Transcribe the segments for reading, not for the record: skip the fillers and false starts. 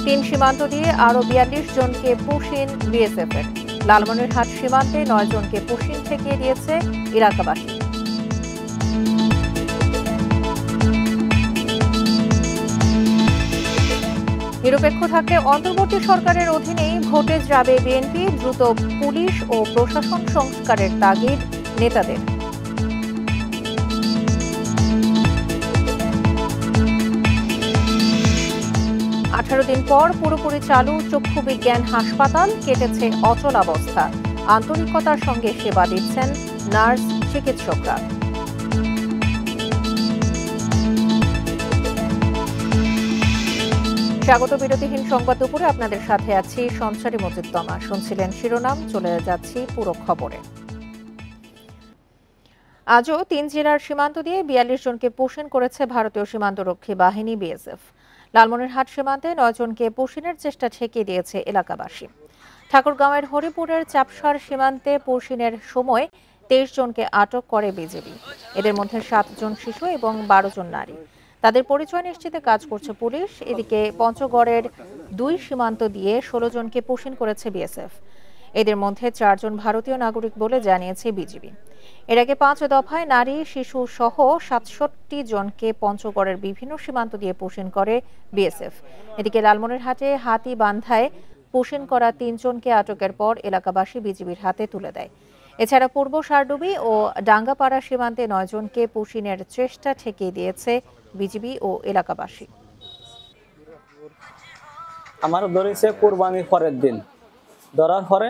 তিন সীমান্ত দিয়ে আরও ৪২ জনকে পুশিন বিএসএফের। লালমনিরহাট সীমান্তে ৯ জনকে পুশিন ঠেকিয়ে দিয়েছে এলাকাবাসী। নিরপেক্ষ থাকলে অন্তর্বর্তী সরকারের অধীনেই ভোটে যাবে বিএনপি, দ্রুত পুলিশ ও প্রশাসন সংস্কারের তাগিদ নেতাদের। আঠারো দিন পর পুরোপুরি চালু চক্ষু বিজ্ঞান হাসপাতাল, কেটেছে অচলাবস্থা। আন্তরিকতার সঙ্গে সেবা দিচ্ছেন নার্স চিকিৎসকরা। স্বাগত বিরতিহীন সংবাদ দুপুরে আপনাদের সাথে আছি সঞ্চারী মজিদতমা। শুনছিলেন শিরোনাম, চলে যাচ্ছি পুরো খবরে। আজও ৩ জেলার সীমান্ত দিয়ে ৪২ জনকে পুশিন করেছে ভারতীয় সীমান্তরক্ষী বাহিনী বিএসএফ। লালমনিরহাট সীমান্তে ৯ জনকে পুশিনের চেষ্টা ঠেকিয়ে দিয়েছে এলাকাবাসী। ঠাকুরগাঁওয়ের হরিপুরের চাপসার সীমান্তে পুশিনের সময় ২৩ জনকে আটক করে বিজিবি। এদের মধ্যে ৭ জন শিশু এবং ১২ জন নারী। তাদের পরিচয় নিশ্চিতে কাজ করছে পুলিশ। এদিকে পঞ্চগড়ের ২ সীমান্ত দিয়ে ১৬ জনকে পুশিন করেছে বিএসএফ। এদের মধ্যে ৪ জন ভারতীয় নাগরিক বলে জানিয়েছে বিজিবি। এর আগে ৫ দফায় নারী, শিশু সহ ৬৭ জনকে পঞ্চগড়ের বিভিন্ন সীমান্ত দিয়ে পুশিন করে বিএসএফ। এদিকে লালমনিরহাটে হাতীবান্ধায় পুশিন করা ৩ জনকে আটকের পর এলাকাবাসী বিজিবির হাতে তুলে দেয়। এছাড়া পূর্ব সারডুবি ও ডাঙ্গাপাড়া সীমান্তে ৯ জনকে পুশিনের চেষ্টা ঠেকিয়ে দিয়েছে বিজিবি ও এলাকাবাসী। আমার ধরেছে কোরবানির পরের দিন, ধরার পরে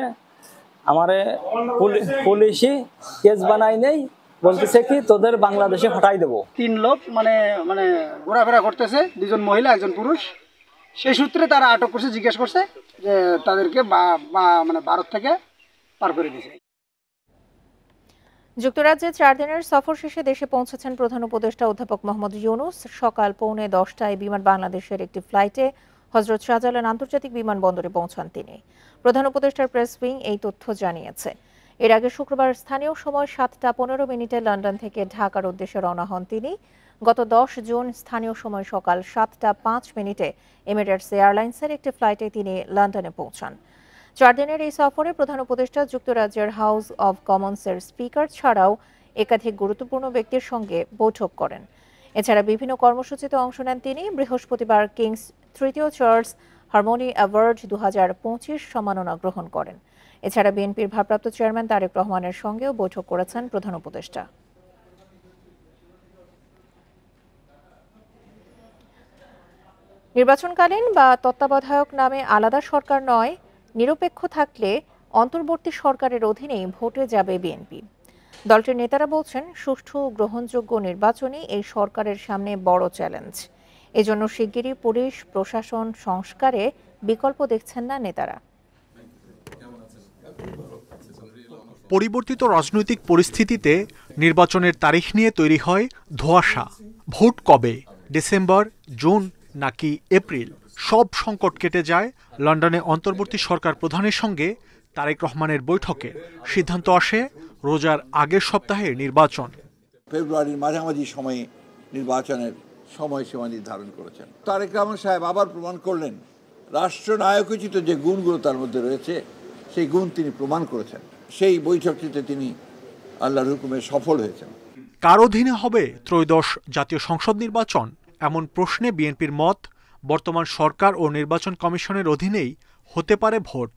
আমারে পুলিশই কেস বানাই নেই, বলতেছে কি তোদের বাংলাদেশে পাঠাই দেবো। ৩ লোক মানে ঘোরাফেরা করতেছে, ২ জন মহিলা 1 জন পুরুষ। সেই সূত্রে তারা আটক করছে, জিজ্ঞেস করছে যে তাদেরকে মানে ভারত থেকে পার করে দিয়েছে। যুক্তরাজ্যে ৪ দিনের সফর শেষে দেশে পৌঁছেছেন প্রধান উপদেষ্টা অধ্যাপক মোহাম্মদ ইউনূস। সকাল 9:45টায় বিমান বাংলাদেশের একটি ফ্লাইটে হযরত শাহজালাল আন্তর্জাতিক বিমানবন্দরে পৌঁছান তিনি। প্রধান উপদেষ্টার প্রেস উইং এই তথ্য জানিয়েছে। এর আগে শুক্রবার স্থানীয় সময় 7:15 লন্ডন থেকে ঢাকার উদ্দেশ্যে রওনা হন তিনি। গত 10 জুন স্থানীয় সময় সকাল 7:05 এমিরেটস এয়ারলাইন্সের একটি ফ্লাইটে তিনি লন্ডনে পৌঁছান। 4 দিনের এই সফরে প্রধান উপদেষ্টা যুক্তরাজ্যের হাউস অব কমন্সের স্পিকার ছাড়াও একাধিক গুরুত্বপূর্ণ ব্যক্তির সঙ্গে বৈঠক করেন। এছাড়া বিভিন্ন কর্মসূচিতে অংশ নেন তিনি। বৃহস্পতিবার কিংস তৃতীয় চার্লস হারমোনি অ্যাওয়ার্ড 2025 সম্মাননা গ্রহণ করেন। এছাড়া বিএনপির ভারপ্রাপ্ত চেয়ারম্যান তারেক রহমানের সঙ্গেও বৈঠক করেছেন প্রধান উপদেষ্টা। নির্বাচনকালীন বা তত্ত্বাবধায়ক নামে আলাদা সরকার নয়, নিরপেক্ষ থাকলে অন্তর্বর্তী সরকারের অধীনেই ভোটে যাবে বিএনপি। দলটির নেতারা বলছেন, সুষ্ঠু গ্রহণযোগ্য নির্বাচনই এই সরকারের সামনে বড় চ্যালেঞ্জ। এজন্য শিগগিরই পুলিশ প্রশাসন সংস্কারে বিকল্প দেখছেন না নেতারা। পরিবর্তিত রাজনৈতিক পরিস্থিতিতে নির্বাচনের তারিখ নিয়ে তৈরি হয় ধোঁয়াশা। ভোট কবে, ডিসেম্বর, জুন নাকি এপ্রিল? সব সংকট কেটে যায় লন্ডনে অন্তর্বর্তী সরকার প্রধানের সঙ্গে তারেক রহমানের বৈঠকে। সিদ্ধান্ত আসে রোজার আগের সপ্তাহে নির্বাচন। ফেব্রুয়ারির মাঝামাঝি সময়ে নির্বাচনের সময়সীমা নির্ধারণ করেছেন তারেক রহমান সাহেব। আবার প্রমাণ করলেন রাষ্ট্রনায়কোচিত যে গুণগুলো তার মধ্যে রয়েছে সেই গুণ তিনি প্রমাণ করেছেন। সেই বৈঠকটিতে তিনি আল্লাহর হুকুমে সফল হয়েছেন। কার অধীনে হবে ত্রয়োদশ জাতীয় সংসদ নির্বাচন? এমন প্রশ্নে বিএনপির মত, বর্তমান সরকার ও নির্বাচন কমিশনের অধীনেই হতে পারে ভোট।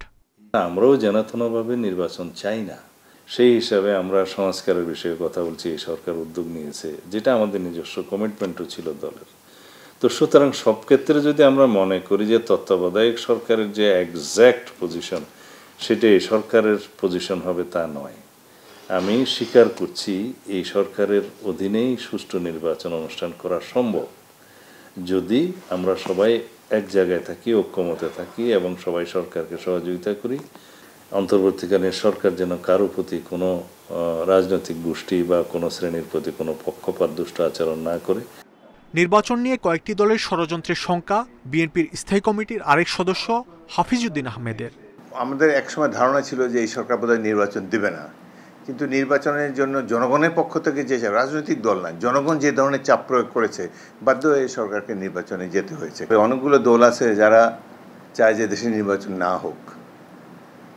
আমরাও জানাতনভাবে নির্বাচন চাই না, সেই হিসাবে আমরা সংস্কারের বিষয়ে কথা বলছি। এই সরকার উদ্যোগ নিয়েছে, যেটা আমাদের নিজস্ব কমিটমেন্টও ছিল দলের। তো সুতরাং সব ক্ষেত্রে যদি আমরা মনে করি যে তত্ত্বাবধায়ক সরকারের যে একজ্যাক্ট পজিশন সেটা এই সরকারের পজিশন হবে, তা নয়। আমি স্বীকার করছি এই সরকারের অধীনেই সুষ্ঠু নির্বাচন অনুষ্ঠান করা সম্ভব, যদি আমরা সবাই এক জায়গায় থাকি, ঐক্যমতে থাকি এবং সবাই সরকারকে সহযোগিতা করি। অন্তর্বর্তীকালীন সরকার যেন কারো প্রতি কোনো রাজনৈতিক গোষ্ঠী বা কোনো শ্রেণীর প্রতি কোনো পক্ষপাত দুষ্ট আচরণ না করে। নির্বাচন নিয়ে কয়েকটি দলের ষড়যন্ত্রের শঙ্কা বিএনপির স্থায়ী কমিটির আরেক সদস্য হাফিজউদ্দিন আহমেদের। আমাদের একসময় ধারণা ছিল যে এই সরকার বোধহয় নির্বাচন দেবে না, কিন্তু নির্বাচনের জন্য জনগণের পক্ষ থেকে যে রাজনৈতিক দল না, জনগণ যে ধরনের চাপ প্রয়োগ করেছে, বাধ্য হয়ে সরকারকে নির্বাচনে যেতে হয়েছে। অনেকগুলো দল আছে যারা চায় যে দেশে নির্বাচন না হোক।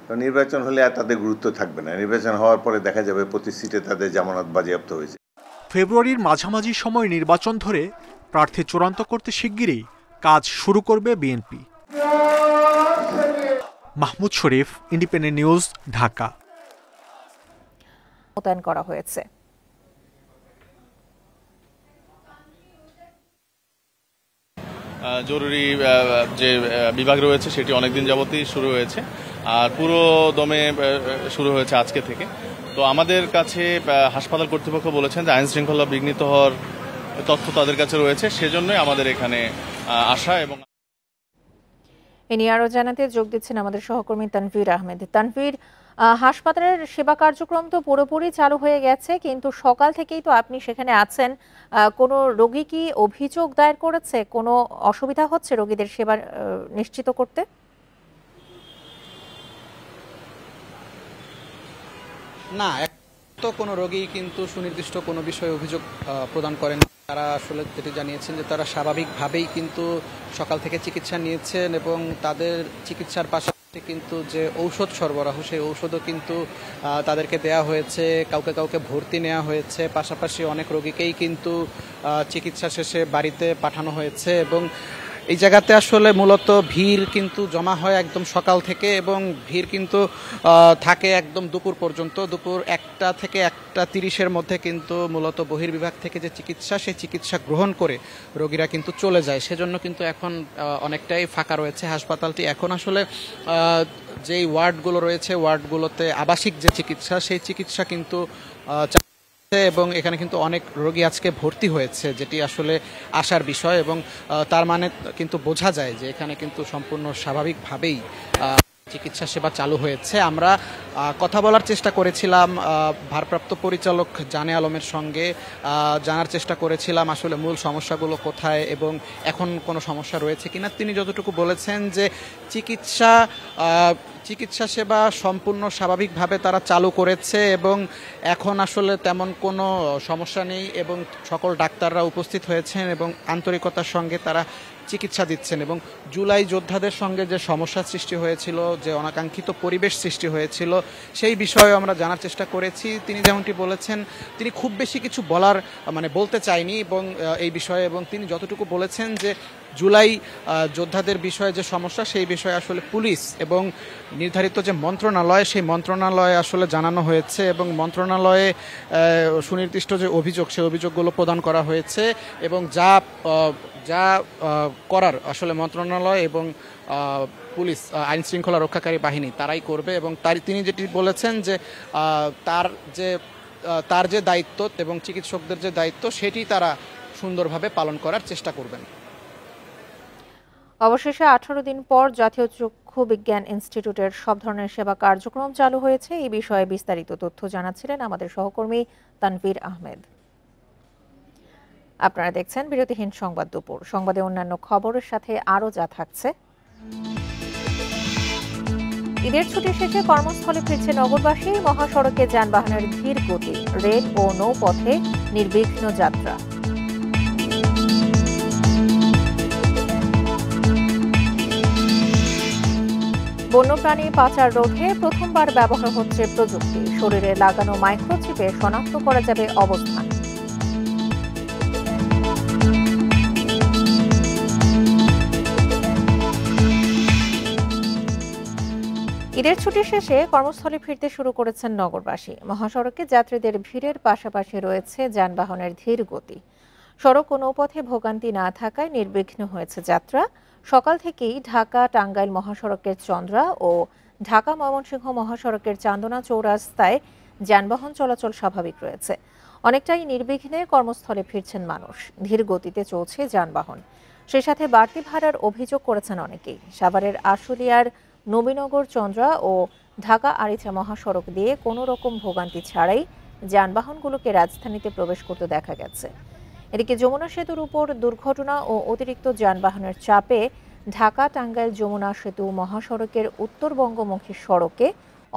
কারণ নির্বাচন হলে আর তাদের গুরুত্ব থাকবে না, নির্বাচন হওয়ার পরে দেখা যাবে প্রতি সিটে তাদের জামানত বাজেয়াপ্ত হয়েছে। ফেব্রুয়ারির মাঝামাঝি সময় নির্বাচন ধরে প্রার্থী চূড়ান্ত করতে শিগগিরই কাজ শুরু করবে বিএনপি। মাহমুদ শরীফ, ইন্ডিপেন্ডেন্ট নিউজ, ঢাকা। মোতায়েন করা হয়েছে। জরুরি যে বিভাগ রয়েছে সেটি অনেকদিন যাবতই শুরু হয়েছে, আর পুরো দমে শুরু হয়েছে আজকে থেকে। তো আমাদের কাছে হাসপাতাল কর্তৃপক্ষ বলেছেন যে আইন শৃঙ্খলা বিঘ্নিত হওয়ার তথ্য তাদের কাছে রয়েছে, সেজন্যই আমাদের এখানে আসা। এবং এ নিয়ে আরো জানাতে যোগ দিচ্ছেন আমাদের সহকর্মী তানভীর আহমেদ। তানভীর, হাসপাতালের সেবা কার্যক্রম তো পুরোপুরি চালু হয়ে গেছে, কিন্তু সকাল থেকেই তো আপনি সেখানে আছেন। কোনো রোগী কি অভিযোগ দায়ের করেছে? কোনো অসুবিধা হচ্ছে রোগীদের সেবা নিশ্চিত করতে? না, তো কোনো রোগী কিন্তু সুনির্দিষ্ট কোনো বিষয়ে অভিযোগ প্রদান করেন। তারা আসলে যেটি জানিয়েছেন যে তারা স্বাভাবিকভাবেই কিন্তু সকাল থেকে চিকিৎসা নিয়েছেন এবং তাদের চিকিৎসার পাশাপাশি কিন্তু যে ঔষধ সরবরাহ, সেই ঔষধও কিন্তু তাদেরকে দেয়া হয়েছে। কাউকে কাউকে ভর্তি নেওয়া হয়েছে, পাশাপাশি অনেক রোগীকেই কিন্তু চিকিৎসা শেষে বাড়িতে পাঠানো হয়েছে। এবং এই জায়গাতে আসলে মূলত ভিড় কিন্তু জমা হয় একদম সকাল থেকে, এবং ভিড় কিন্তু থাকে একদম দুপুর পর্যন্ত। দুপুর 1টা থেকে 1টা 30-এর মধ্যে কিন্তু মূলত বহির্বিভাগ থেকে যে চিকিৎসা, সেই চিকিৎসা গ্রহণ করে রোগীরা কিন্তু চলে যায়। সেজন্য কিন্তু এখন অনেকটাই ফাঁকা রয়েছে হাসপাতালটি। এখন আসলে যেই ওয়ার্ডগুলো রয়েছে, ওয়ার্ডগুলোতে আবাসিক যে চিকিৎসা, সেই চিকিৎসা কিন্তু এবং এখানে কিন্তু অনেক রোগী আজকে ভর্তি হয়েছে, যেটি আসলে আশার বিষয়। এবং তার মানে কিন্তু বোঝা যায় যে এখানে কিন্তু সম্পূর্ণ স্বাভাবিকভাবেই চিকিৎসা সেবা চালু হয়েছে। আমরা কথা বলার চেষ্টা করেছিলাম ভারপ্রাপ্ত পরিচালক জানে আলমের সঙ্গে, জানার চেষ্টা করেছিলাম আসলে মূল সমস্যাগুলো কোথায় এবং এখন কোনো সমস্যা রয়েছে কিনা। তিনি যতটুকু বলেছেন যে চিকিৎসা সেবা সম্পূর্ণ স্বাভাবিকভাবে তারা চালু করেছে এবং এখন আসলে তেমন কোনো সমস্যা নেই, এবং সকল ডাক্তাররা উপস্থিত হয়েছেন এবং আন্তরিকতার সঙ্গে তারা চিকিৎসা দিচ্ছেন। এবং জুলাই যোদ্ধাদের সঙ্গে যে সমস্যা সৃষ্টি হয়েছিল, যে অনাকাঙ্ক্ষিত পরিবেশ সৃষ্টি হয়েছিল, সেই বিষয়ে আমরা জানার চেষ্টা করেছি। তিনি যেমনটি বলেছেন, তিনি খুব বেশি কিছু বলতে চাইনি এবং এই বিষয়ে, এবং তিনি যতটুকু বলেছেন যে জুলাই যোদ্ধাদের বিষয়ে যে সমস্যা, সেই বিষয়ে আসলে পুলিশ এবং নির্ধারিত যে মন্ত্রণালয়, সেই মন্ত্রণালয়ে আসলে জানানো হয়েছে এবং মন্ত্রণালয়ে সুনির্দিষ্ট যে অভিযোগ, সেই অভিযোগগুলো প্রদান করা হয়েছে এবং যা করার আসলে মন্ত্রণালয় এবং পুলিশ, আইন শৃঙ্খলা রক্ষাকারী বাহিনী তারাই করবে। এবং তিনি যেটি বলেছেন যে তার যে দায়িত্ব এবং চিকিৎসকদের যে দায়িত্ব, সেটি তারা সুন্দরভাবে পালন করার চেষ্টা করবেন। অবশেষে 18 দিন পর জাতীয় চক্ষু বিজ্ঞান ইনস্টিটিউটের সব ধরনের সেবা কার্যক্রম চালু হয়েছে। এই বিষয়ে বিস্তারিত তথ্য জানাচ্ছিলেন আমাদের সহকর্মী তানভীর আহমেদ। আপনারা দেখছেন বিরতিহীন সংবাদ দুপুর। সংবাদে অন্যান্য খবরের সাথে আরও যা থাকছে। ঈদের ছুটি শেষে কর্মস্থলে ফিরছে নগরবাসী। মহাসড়কে যানবাহনের ধীর গতি, রেল ও নৌপথে নির্বিঘ্ন যাত্রা। বন্যপ্রাণী পাচার রোধে প্রথমবার ব্যবহার হচ্ছে প্রযুক্তি। শরীরে লাগানো মাইক্রোচিপে শনাক্ত করা যাবে অবস্থান। ঈদের ছুটি শেষে কর্মস্থলে ফিরতে শুরু করেছেন নগরবাসী। মহাসড়কে যাত্রীদের ভিড়ের পাশাপাশি রয়েছে যানবাহনের ধীর গতি। সড়ক ও নৌপথে ভোগান্তি না থাকায় নির্বিঘ্ন হয়েছে যাত্রা। সকাল থেকেই ঢাকা টাঙ্গাইল মহাসড়কের চন্দ্রা ও ঢাকা ময়মনসিংহ মহাসড়কের চান্দনা চৌরাস্তায় যানবাহন চলাচল স্বাভাবিক রয়েছে। অনেকটাই নির্বিঘ্নে কর্মস্থলে ফিরছেন মানুষ। ধীর গতিতে চলছে যানবাহন। সেই সাথে বাড়তি ভাড়ার অভিযোগ করেছেন অনেকেই। সাভারের আশুলিয়ার নবীনগর চন্দ্রা ও ঢাকা আরিচা মহাসড়ক দিয়ে কোনো রকম ভোগান্তি ছাড়াই যানবাহনগুলোকে রাজধানীতে প্রবেশ করতে দেখা গেছে। এদিকে যমুনা সেতুর উপর দুর্ঘটনা ও অতিরিক্ত যানবাহনের চাপে ঢাকা টাঙ্গাইল যমুনা সেতু মহাসড়কের উত্তরবঙ্গমুখী সড়কে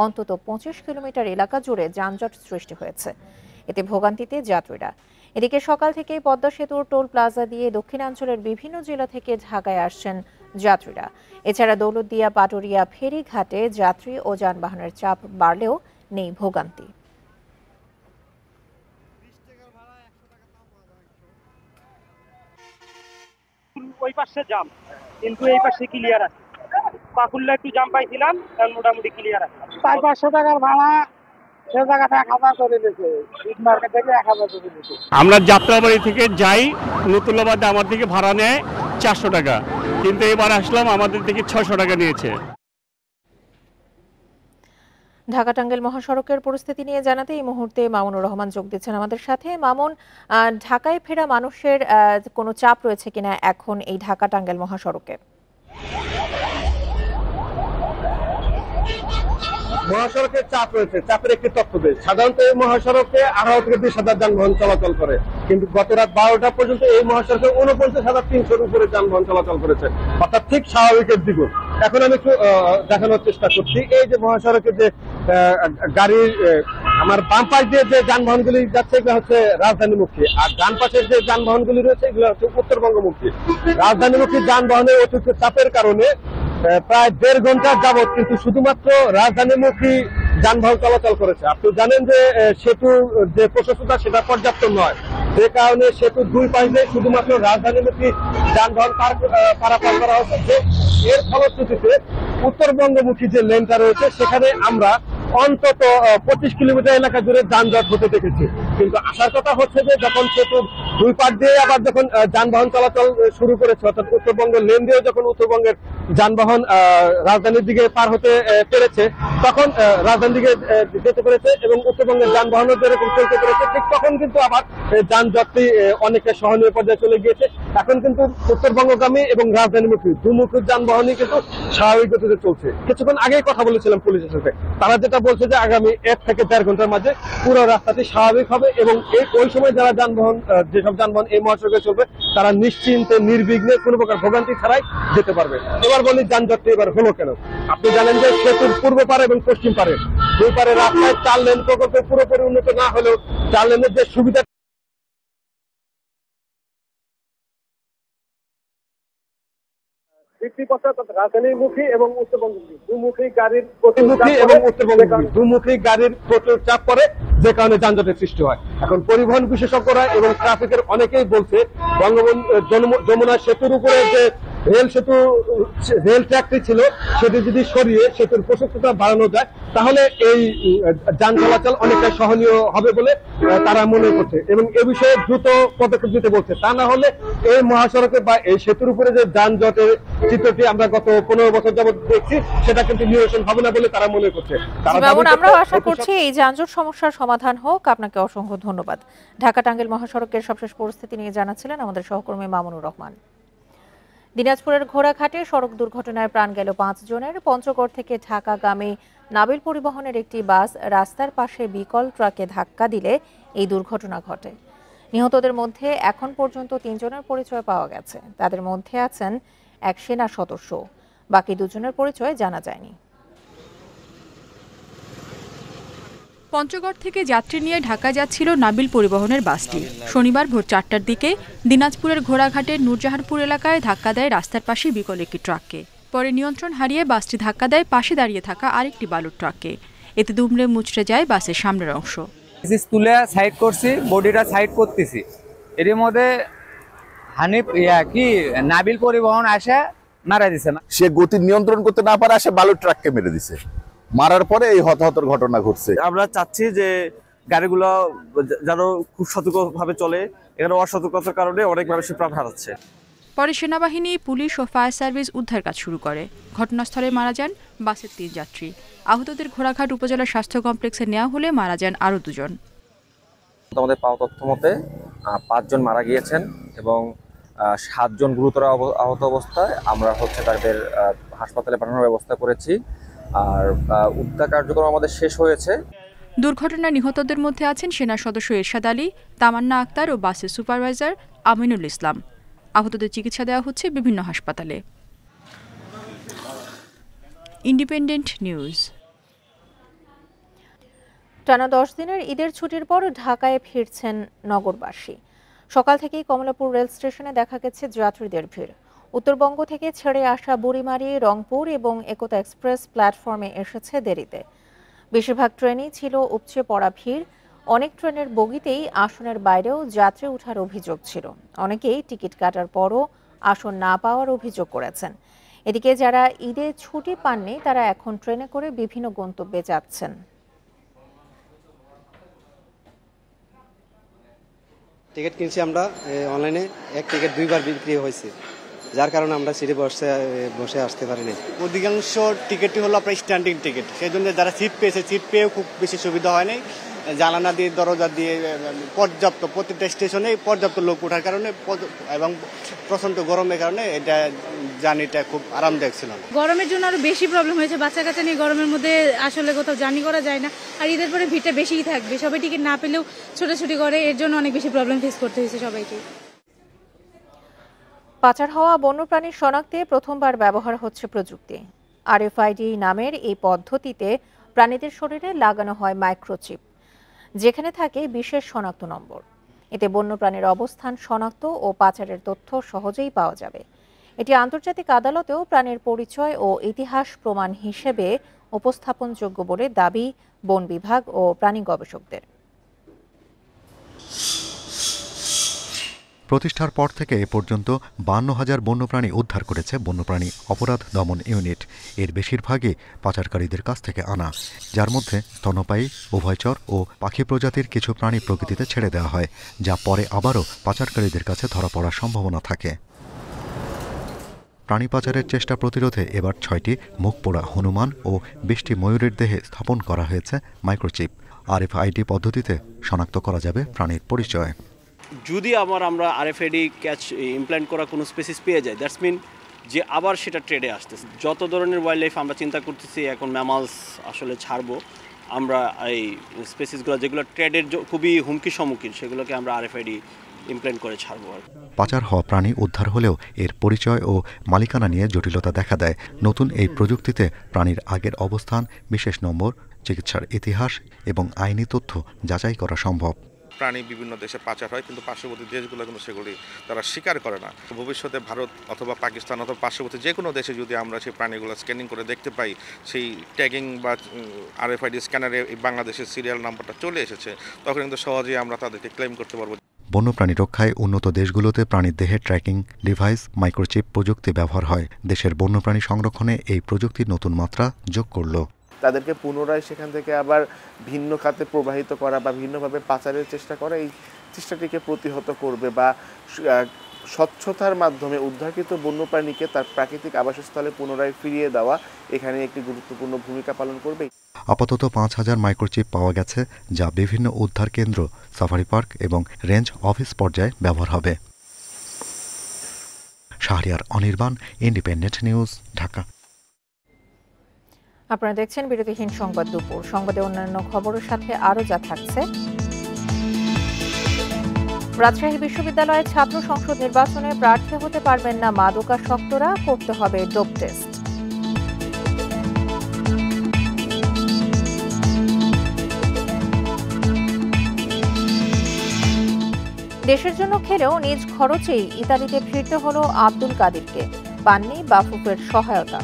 অন্তত 25 কিলোমিটার এলাকা জুড়ে যানজট সৃষ্টি হয়েছে। এতে ভোগান্তিতে যাত্রীরা। এদিকে সকাল থেকেই পদ্মা সেতুর টোল প্লাজা দিয়ে দক্ষিণাঞ্চলের বিভিন্ন জেলা থেকে ঢাকায় আসছেন যাত্রীরা। এছাড়া দৌলতদিয়া পাটুরিয়া ফেরিঘাটে যাত্রী ও যানবাহনের চাপ বাড়লেও নেই ভোগান্তি। ওই পাশে জাম, কিন্তু এই পাশে ক্লিয়ার আছে। পাকুল্লা একটু জাম পাইছিলাম, তার মোটামুটি ক্লিয়ার আছে। 400-500 টাকার ভাড়া সে জায়গাটা 1000 করে দিয়েছে, ঈদ মার্কেট থেকে 1000 করে দিয়েছে। আমরা যাত্রাবাড়ি থেকে যাই নতুল্লাবাদে, আমার থেকে ভাড়া নেয় 400 টাকা, কিন্তু এবার আসলাম আমাদের থেকে 600 টাকা নিয়েছে। ঢাকা টাঙ্গাইল মহাসড়কের পরিস্থিতি নিয়ে জানাতে এই মুহূর্তে মামুনুর রহমান যোগ দিচ্ছেন আমাদের সাথে। মামুন, ঢাকায় ফেরা মানুষের কোনো চাপ রয়েছে কিনা এখন এই ঢাকা টাঙ্গাইল মহাসড়কে? মহাসড়কের চাপ রয়েছে, চাপের একটি তথ্য দেয়। সাধারণত এই মহাসড়কে 18 থেকে 20,000 যানবাহন চলাচল করে, কিন্তু গত রাত 12টা পর্যন্ত এই মহাসড়কে 49,300-র উপরে যানবাহন চলাচল করেছে, অর্থাৎ ঠিক স্বাভাবিকের দ্বিগুণ। এখন আমি একটু দেখানোর চেষ্টা করছি। এই যে মহাসড়কে যে গাড়ির আমার বাম পাশ দিয়ে যে যানবাহনগুলি যাচ্ছে এগুলো হচ্ছে রাজধানীমুখী, আর ডান পাশের যে যানবাহনগুলি রয়েছে এগুলো হচ্ছে উত্তরবঙ্গমুখী। রাজধানীমুখী যানবাহনের অতিরিক্ত চাপের কারণে প্রায় 1.5 ঘন্টা যাবত কিন্তু শুধুমাত্র রাজধানীমুখী যানবাহন চলাচল করেছে। আপনি জানেন যে সেতুর যে প্রশস্ততা সেটা পর্যাপ্ত নয়, যে কারণে সেতুর দুই পাশে শুধুমাত্র রাজধানীমুখী যানবাহন পারাপার করা হচ্ছে। এর ফলশ্রুতিতে উত্তরবঙ্গমুখী যে লেনটা রয়েছে সেখানে আমরা অন্তত 25 কিলোমিটার এলাকা জুড়ে যানজট হতে দেখেছি। কিন্তু আসার কথা হচ্ছে যে যখন সেতুর দুই পাশ দিয়ে আবার যখন যানবাহন চলাচল শুরু করেছে, অর্থাৎ উত্তরবঙ্গের লেন দিয়ে যখন উত্তরবঙ্গের যানবাহন রাজধানীর দিকে পার হতে পেরেছে, তখন রাজধানীর দিকে যেতে পেরেছে এবং উত্তরবঙ্গের যানবাহনও যেরকম চলতে পেরেছে, ঠিক তখন কিন্তু আবার যানজটটি অনেকটা সহনীয় পর্যায়ে চলে গিয়েছে। এখন কিন্তু উত্তরবঙ্গগামী এবং রাজধানীমুখী দুমুখী যানবাহনই কিন্তু স্বাভাবিক গতিতে চলছে। কিছুক্ষণ আগেই কথা বলেছিলাম পুলিশের সাথে, তারা যেটা বলছে যে আগামী 1 থেকে 1.5 ঘন্টার মাঝে পুরো রাস্তাটি স্বাভাবিক হবে এবং ওই সময় যারা যানবাহন যেসব যানবাহন এই মহাসড়কে চলবে তারা নিশ্চিন্তে নির্বিঘ্নে কোনো প্রকার ভোগান্তি ছাড়াই যেতে পারবে। এবার বলি যানজটটি এবার হলো কেন। আপনি জানেন যে সেতুর পূর্ব পারে এবং পশ্চিম পারে দুই পারে রাস্তায় 4 লেন প্রকল্প পুরোপুরি উন্নত না হলেও 4 লেনের যে সুবিধা রাজধানীমুখী এবং উত্তরবঙ্গমুখী দুমুখী গাড়ির প্রচুর চাপ পড়ে, যে কারণে যানজটের সৃষ্টি হয়। এখন পরিবহন বিশেষজ্ঞরা এবং ট্রাফিকের অনেকেই বলছে যমুনা সেতুর উপরে যে রেল ট্র্যাকটি ছিল সেটি যদি সরিয়ে সেতুর প্রশস্ততা বাড়ানো যায় তাহলে এই যান চলাচল অনেকটা সহনীয় হবে বলে তারা মনে করছে এবং এ বিষয়ে দ্রুত পদক্ষেপ নিতে বলছে। তা না হলে এই মহাসড়কে বা এই সেতুর উপরে যে যানজটের চিত্রটি আমরা গত 15 বছর যাবত দেখছি সেটা কিন্তু নিরসন হবে না বলে তারা মনে করছে। আমরা আশা করছি এই যানজট সমস্যার সমাধান হোক। আপনাকে অসংখ্য ধন্যবাদ। ঢাকা টাঙ্গাইল মহাসড়কের সবশেষ পরিস্থিতি নিয়ে জানাচ্ছিলেন আমাদের সহকর্মী মামুনুর রহমান। দিনাজপুরের ঘোড়াঘাটে সড়ক দুর্ঘটনায় প্রাণ গেল 5 জনের। পঞ্চগড় থেকে ঢাকাগামী নাবিল পরিবহনের একটি বাস রাস্তার পাশে বিকল ট্রাকে ধাক্কা দিলে এই দুর্ঘটনা ঘটে। নিহতদের মধ্যে এখন পর্যন্ত 3 জনের পরিচয় পাওয়া গেছে। তাদের মধ্যে আছেন এক সেনা সদস্য। বাকি 2 জনের পরিচয় জানা যায়নি। পঞ্চগড় থেকে যাত্রী নিয়ে ঢাকা যাচ্ছিল নাবিল পরিবহনের বাসটি। শনিবার ভোর 4টার দিকে দিনাজপুরের ঘোড়াঘাটের নূরজাহানপুর এলাকায় ধাক্কা দেয় রাস্তার পাশে বিকল একটি ট্রাককে। পরে নিয়ন্ত্রণ হারিয়ে বাসটি ধাক্কা দেয় পাশে দাঁড়িয়ে থাকা আরেকটি বালুর ট্রাককে। এতে দুমড়ে মুচড়ে যায় বাসের সামনের অংশ। তুলে সাইড করছি, বডিটা সাইড করতেছি, এর মধ্যে হানিফ নাবিল পরিবহন আসে মারা দিছে। সে গতি নিয়ন্ত্রণ করতে না পারে আসে বালুর ট্রাককে মেরে দিছে। মারার পরে এই হতাহতর ঘটনা ঘটছে। আমরা চাচ্ছি যে গাড়িগুলো যেন খুব সতর্কভাবে চলে, এখানে অসতর্কতার কারণে অনেক মানুষের প্রাণ হারাচ্ছে। পরে সেনাবাহিনী, পুলিশ ও ফায়ার সার্ভিস উদ্ধার কাজ শুরু করে। ঘটনাস্থলে মারা যান বাসের 3 যাত্রী। আহতদের ঘোড়াঘাট উপজেলা স্বাস্থ্য কমপ্লেক্সে নেওয়া হলে মারা যান আরও 2 জন। আমাদের পাওয়া তথ্য মতে 5 জন মারা গিয়েছেন এবং 7 জন গুরুতর আহত অবস্থায়। আমরা তাদের হাসপাতালে পাঠানোর ব্যবস্থা করেছি আর উদ্ধার কার্যক্রম আমাদের শেষ হয়েছে। দুর্ঘটনায় নিহতদের মধ্যে আছেন সেনা সদস্য এরশাদ আলী, তামান্না আক্তার ও বাসের সুপারভাইজার আমিনুল ইসলাম। আহতদের চিকিৎসা দেওয়া হচ্ছে বিভিন্ন হাসপাতালে। Independent news. টানা 10 দিনের ঈদের ছুটির পর ঢাকায় ফিরছেন নগরবাসী। সকাল থেকেই কমলাপুর রেল স্টেশনে দেখা গেছে যাত্রীদের ভিড়। উত্তরবঙ্গ থেকে ছেড়ে আসা বুড়িমারি, রংপুর এবং একতা এক্সপ্রেস প্ল্যাটফর্মে এসেছে দেরিতে। বেশিরভাগ ট্রেনই ছিল উপচে পড়া ভিড়। অনেক ট্রেনের বগিতেই আসনের বাইরেও যাত্রী ওঠার অভিযোগ ছিল। অনেকেই টিকিট কাটার পরও আসন না পাওয়ার অভিযোগ করেছেন। এদিকে যারা ঈদে ছুটি পাননি তারা এখন ট্রেনে করে বিভিন্ন গন্তব্যে যাচ্ছেন। টিকিট কিনছি আমরা অনলাইনে, এক টিকিট 2 বার বিক্রি হয়েছে, যার কারণে আমরা সিটে বসে আসতে পারিনি। অধিকাংশ টিকিটই হলো আপনার স্ট্যান্ডিং টিকিট, সেই জন্য যারা সিট পেয়েছে সিট পেয়েও খুব বেশি সুবিধা হয়নি। জানালা দিয়ে দরজা দিয়ে পর্যাপ্ত প্রত্যেকটা স্টেশনে পর্যাপ্ত লোক ওঠার কারণে এবং প্রচণ্ড গরমের কারণে এটা জার্নিটা খুব আরামদায়ক ছিল না। গরমের জন্য আরো বেশি প্রবলেম হয়েছে, বাচ্চা কাচ্চা নিয়ে গরমের মধ্যে আসলে কোথাও জার্নি করা যায় না। আর ঈদের পরে ভিড়টা বেশিই থাকবে, সবাই টিকিট না পেলেও ছোটাছুটি করে, এর জন্য অনেক বেশি প্রবলেম ফেস করতে হয়েছে সবাইকে। পাচার হওয়া বন্যপ্রাণীর শনাক্তে প্রথমবার ব্যবহার হচ্ছে প্রযুক্তি। RFID নামের এই পদ্ধতিতে প্রাণীদের শরীরে লাগানো হয় মাইক্রোচিপ, যেখানে থাকে বিশেষ শনাক্ত নম্বর। এতে বন্যপ্রাণীর অবস্থান শনাক্ত ও পাচারের তথ্য সহজেই পাওয়া যাবে। এটি আন্তর্জাতিক আদালতেও প্রাণীর পরিচয় ও ইতিহাস প্রমাণ হিসেবে উপস্থাপনযোগ্য বলে দাবি বন বিভাগ ও প্রাণী গবেষকদের। প্রতিষ্ঠার পর থেকে এ পর্যন্ত 52,000 বন্যপ্রাণী উদ্ধার করেছে বন্যপ্রাণী অপরাধ দমন ইউনিট। এর বেশিরভাগই পাচারকারীদের কাছ থেকে আনা, যার মধ্যে স্তন্যপায়ী, উভয়চর ও পাখি প্রজাতির কিছু প্রাণী প্রকৃতিতে ছেড়ে দেওয়া হয়, যা পরে আবারও পাচারকারীদের কাছে ধরা পড়ার সম্ভাবনা থাকে। প্রাণী পাচারের চেষ্টা প্রতিরোধে এবার 6টি মুখ পোড়া হনুমান ও 20টি ময়ূরের দেহে স্থাপন করা হয়েছে মাইক্রোচিপ। RFID পদ্ধতিতে শনাক্ত করা যাবে প্রাণীর পরিচয়। যদি আমরা RFID ক্যাচ ইমপ্ল্যান্ট করা কোনো স্পেসিস পেয়ে যাই, দ্যাটস মিন যে আবার সেটা ট্রেডে আসতেছে। যত ধরনের ওয়াইল্ড লাইফ আমরা চিন্তা করতেছি, এখন ম্যামালস আসলে ছাড়বো আমরা, এই স্পেসিসগুলো যেগুলো ট্রেডের খুবই হুমকির সম্মুখীন সেগুলোকে আমরা RFID ইমপ্ল্যান্ট করে ছাড়বো। পাচার হওয়া প্রাণী উদ্ধার হলেও এর পরিচয় ও মালিকানা নিয়ে জটিলতা দেখা দেয়। নতুন এই প্রযুক্তিতে প্রাণীর আগের অবস্থান, বিশেষ নম্বর, চিকিৎসার ইতিহাস এবং আইনি তথ্য যাচাই করা সম্ভব। প্রাণী বিভিন্ন দেশে পাচার হয়, কিন্তু পার্শ্ববর্তী দেশগুলো কিন্তু সেগুলি তারা স্বীকার করে না। ভবিষ্যতে ভারত অথবা পাকিস্তান অথবা পার্শ্ববর্তী যে কোনো দেশে যদি আমরা সেই প্রাণীগুলো স্ক্যানিং করে দেখতে পাই, সেই ট্যাগিং বা RFID স্ক্যানারে বাংলাদেশের সিরিয়াল নাম্বারটা চলে এসেছে, তখন কিন্তু সহজেই আমরা তাদেরকে ক্লেম করতে পারবো। বন্যপ্রাণী রক্ষায় উন্নত দেশগুলোতে প্রাণীর দেহে ট্র্যাকিং ডিভাইস, মাইক্রোচিপ প্রযুক্তি ব্যবহার হয়। দেশের বন্যপ্রাণী সংরক্ষণে এই প্রযুক্তির নতুন মাত্রা যোগ করল। তাদেরকে পুনরায় সেখান থেকে আবার ভিন্ন খাতে প্রবাহিত করা বা ভিন্নভাবে পাচারের চেষ্টা করা, এই চেষ্টাটিকে প্রতিহত করবে বা স্বচ্ছতার মাধ্যমে উদ্ধারকৃত বন্যপ্রাণীকে তার প্রাকৃতিক আবাসস্থলে পুনরায় ফিরিয়ে দেওয়া এখানে একটি গুরুত্বপূর্ণ ভূমিকা পালন করবে। আপাতত 5,000 মাইক্রোচিপ পাওয়া গেছে, যা বিভিন্ন উদ্ধার কেন্দ্র, সাফারি পার্ক এবং রেঞ্জ অফিস পর্যায়ে ব্যবহার হবে। Shahriar Anirban, independent news, Dhaka. আপনারা দেখছেন বিরতিহীন সংবাদ দুপুর। সংবাদে অন্যান্য খবরের সাথে আরও যা থাকছে: রাজশাহী বিশ্ববিদ্যালয়ের ছাত্র সংসদ নির্বাচনে প্রার্থী হতে পারবেন না মাদকাসক্তরা, করতে হবে ডোপ টেস্ট। দেশের জন্য খেলেও নিজ খরচেই ইতালিতে ফিরতে হলো আব্দুল কাদিরকে, পাননি বাফুফের সহায়তা।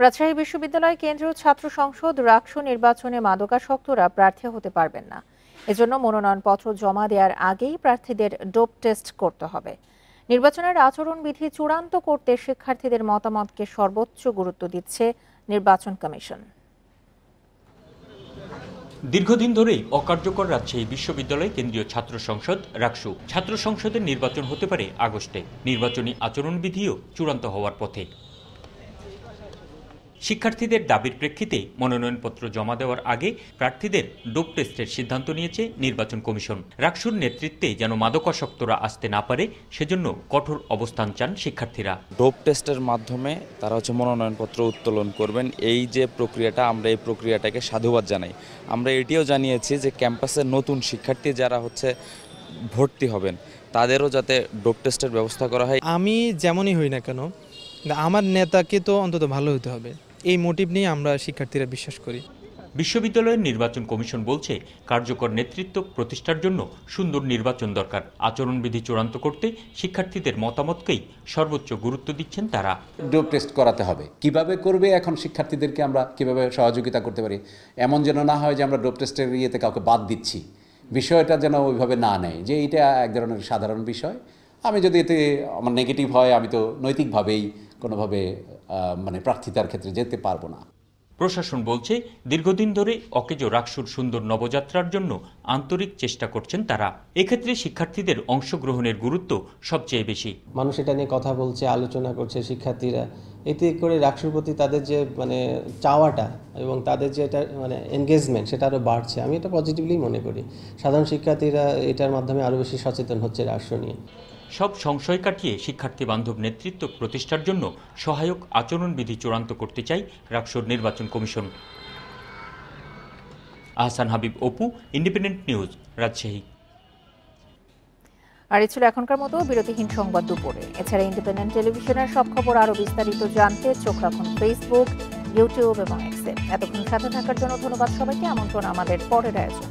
রাজশাহী বিশ্ববিদ্যালয় কেন্দ্রীয় ছাত্র সংসদ রাকসু নির্বাচনে মাদকাসক্তরা প্রার্থী হতে পারবেন না। এজন্য মনোনয়নপত্র জমা দেওয়ার আগেই প্রার্থীদের ডোপ টেস্ট করতে হবে। নির্বাচনের আচরণবিধি চূড়ান্ত করতে শিক্ষার্থীদের মতামতকে সর্বোচ্চ গুরুত্ব দিচ্ছে নির্বাচন কমিশন। দীর্ঘদিন ধরেই অকার্যকর রাজশাহী বিশ্ববিদ্যালয় কেন্দ্রীয় ছাত্র সংসদ রাকসু। ছাত্র সংসদের নির্বাচন হতে পারে আগস্টে। নির্বাচনী আচরণবিধিও চূড়ান্ত হওয়ার পথে। শিক্ষার্থীদের দাবির প্রেক্ষিতে মনোনয়নপত্র জমা দেওয়ার আগে প্রার্থীদের ডোপ টেস্টের সিদ্ধান্ত নিয়েছে নির্বাচন কমিশন। রাকসুর নেতৃত্বে যেন মাদকাসক্তরা আসতে না পারে, সেজন্য কঠোর অবস্থান চান শিক্ষার্থীরা। ডোপ টেস্টের মাধ্যমে তারা মনোনয়নপত্র উত্তোলন করবেন। এই যে প্রক্রিয়াটা, আমরা এই প্রক্রিয়াটাকে সাধুবাদ জানাই। আমরা এটিও জানিয়েছি যে ক্যাম্পাসের নতুন শিক্ষার্থী যারা ভর্তি হবেন তাদেরও যাতে ডোপ টেস্টের ব্যবস্থা করা হয়। আমি যেমনই হই না কেন, আমার নেতাকে তো অন্তত ভালো হতে হবে, এই মোটিভ নিয়ে আমরা শিক্ষার্থীরা বিশ্বাস করি। বিশ্ববিদ্যালয়ের নির্বাচন কমিশন বলছে, কার্যকর নেতৃত্ব প্রতিষ্ঠার জন্য সুন্দর নির্বাচন দরকার। আচরণবিধি চূড়ান্ত করতে শিক্ষার্থীদের মতামতকেই সর্বোচ্চ গুরুত্ব দিচ্ছেন তারা। ডোপ টেস্ট করাতে হবে, কিভাবে করবে এখন শিক্ষার্থীদেরকে আমরা কিভাবে সহযোগিতা করতে পারি, এমন যেন না হয় যে আমরা ডোপ টেস্টের ইয়েতে কাউকে বাদ দিচ্ছি, বিষয়টা যেন ওইভাবে না নেয় যে এটা এক ধরনের সাধারণ বিষয়। আমি যদি এতে আমার নেগেটিভ হয়, আমি তো নৈতিকভাবেই কোনোভাবে মানে প্রার্থিতার ক্ষেত্রে যেতে পারবো না। প্রশাসন বলছে, দীর্ঘদিন ধরে অকেজো রাকসুর সুন্দর নবযাত্রার জন্য আন্তরিক চেষ্টা করছেন তারা। এক্ষেত্রে শিক্ষার্থীদের অংশগ্রহণের গুরুত্ব সবচেয়ে বেশি। মানুষ এটা নিয়ে কথা বলছে, আলোচনা করছে শিক্ষার্থীরা, এতে করে রাকসুর প্রতি তাদের যে মানে চাওয়াটা এবং তাদের যে এটা মানে এনগেজমেন্ট সেটা আরও বাড়ছে। আমি এটা পজিটিভলি মনে করি। সাধারণ শিক্ষার্থীরা এটার মাধ্যমে আরও বেশি সচেতন হচ্ছে রাকসু নিয়ে। সব সংশয় কাটিয়ে শিক্ষার্থী বান্ধব নেতৃত্ব প্রতিষ্ঠার জন্য সহায়ক আচরণবিধি চূড়ান্ত করতে চাই রাকসুর নির্বাচন কমিশন। Ahsan Habib, Apu, independent news, Rajshahi. আর এই ছিল এখনকার মতো বিরতিহীন সংবাদ দুপুরে। এছাড়া ইন্ডিপেন্ডেন্ট টেলিভিশনের সব খবর আরো বিস্তারিত জানতে চোখ রাখুন ফেসবুক, ইউটিউব এবং এক্সে। এতক্ষণ সাথে থাকার জন্য ধন্যবাদ সবাইকে। আমন্ত্রণ আমাদের পরের আয়োজন।